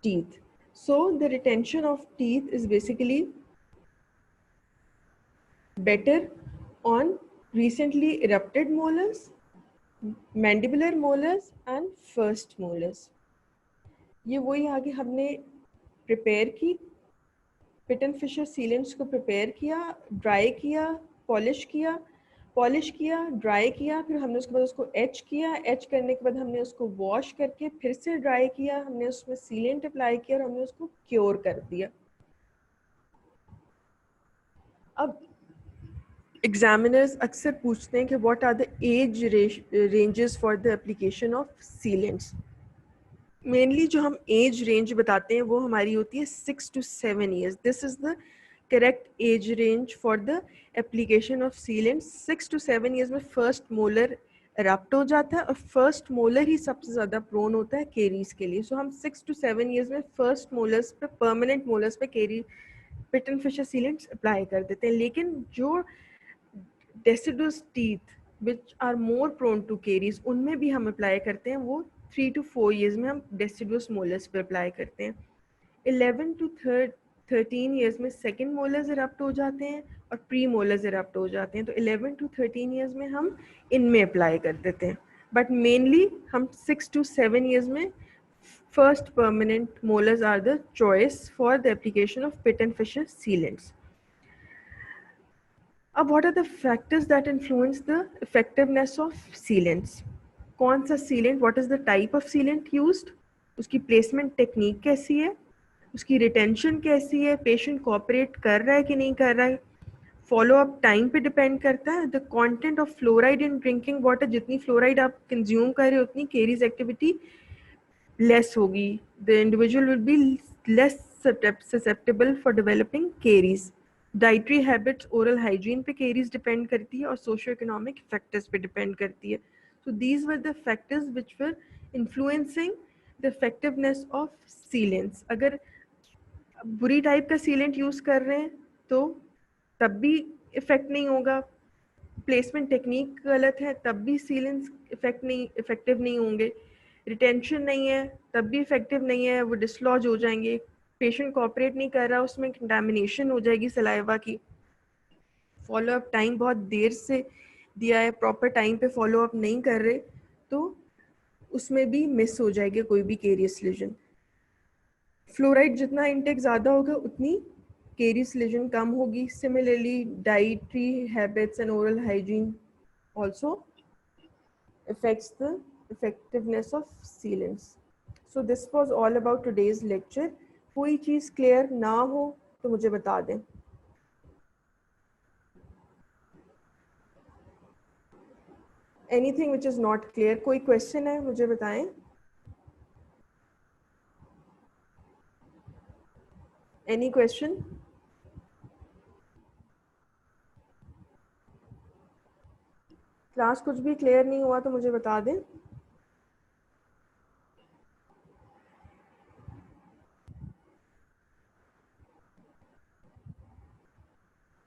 teeth. So the retention of teeth is basically better on recently erupted molars, mandibular molars and first molars. ये वही आगे हमने prepare की, पिटन Fisher sealants को prepare किया, dry किया, polish किया, dry किया, फिर हमने उसके बाद उसको एच किया, एच करने के बाद हमने उसको वॉश करके फिर से ड्राई किया, हमने उसमें सीलेंट अप्लाई किया और हमने उसको क्योर कर दिया। अब एग्जामिनर्स अक्सर पूछते हैं कि what are the age ranges for the application of sealants. Mainly जो हम एज रेंज बताते हैं वो हमारी होती है 6 to 7 years. This is the correct age range for the application of sealant. 6 to 7 years में फर्स्ट मोलर रप्ट हो जाता है और फर्स्ट मोलर ही सबसे ज़्यादा प्रोन होता है केरीज के लिए। सो हम 6 to 7 years में फर्स्ट मोलर्स पे, परमानेंट मोलर्स पे केरी पिटन फिशर सीलेंट्स अप्लाई कर देते हैं। लेकिन जो deciduous teeth which are more prone to caries उनमें भी हम अप्लाई करते हैं, वो 3 to 4 years में हम deciduous molars पे अप्लाई करते हैं। 11 to 13 years में सेकेंड मोलर्स इरप्ट हो जाते हैं और प्री मोलर्स इरप्ट हो जाते हैं, तो 11 to 13 years में हम इनमें अप्लाई कर देते हैं। बट मेनली हम 6 to 7 years में first permanent molars are the choice for the application of Pitt and Fisher sealants. अब what are the factors that influence the effectiveness of sealants? कौन सा sealant, what is the type of sealant used, उसकी placement technique कैसी है, उसकी retention कैसी है, patient cooperate कर रहा है कि नहीं कर रहा है, follow up time पे depend करता है, the content of fluoride in drinking water, जितनी fluoride आप consume कर रहे हो उतनी caries activity less होगी, the individual will be less susceptible for developing caries. Dietary habits, oral hygiene पे केरीज डिपेंड करती है और सोशियो इकोनॉमिक फैक्टर्स पे डिपेंड करती है। So these were the factors which were influencing the effectiveness of sealants. अगर बुरी type का सीलेंट यूज़ कर रहे हैं तो तब भी इफेक्ट नहीं होगा, प्लेसमेंट टेक्निक गलत है तब भी सीलेंट्स इफेक्टिव नहीं होंगे, रिटेंशन नहीं है तब भी इफेक्टिव नहीं है, वो डिसलॉज हो जाएंगे, पेशेंट कोऑपरेट नहीं कर रहा उसमें कंटामिनेशन हो जाएगी सलाइवा की, फॉलो अप टाइम बहुत देर से दिया है, प्रॉपर टाइम पे फॉलो अप नहीं कर रहे तो उसमें भी मिस हो जाएगी कोई भी केरियस लीजन। फ्लोराइड जितना इंटेक ज़्यादा होगा उतनी केरियस लीजन कम होगी। Similarly dietary habits and oral hygiene also affects the effectiveness of sealants. So this was all about today's lecture. कोई चीज़ क्लियर ना हो तो मुझे बता दें। Anything which is not clear, कोई क्वेश्चन है मुझे बताएं। Any question? क्लास कुछ भी क्लियर नहीं हुआ तो मुझे बता दें।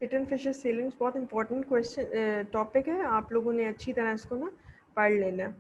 पिट एंड फिशर सीलेंट्स बहुत इंपॉर्टेंट क्वेश्चन टॉपिक है, आप लोगों ने अच्छी तरह इसको ना पढ़ लेना है।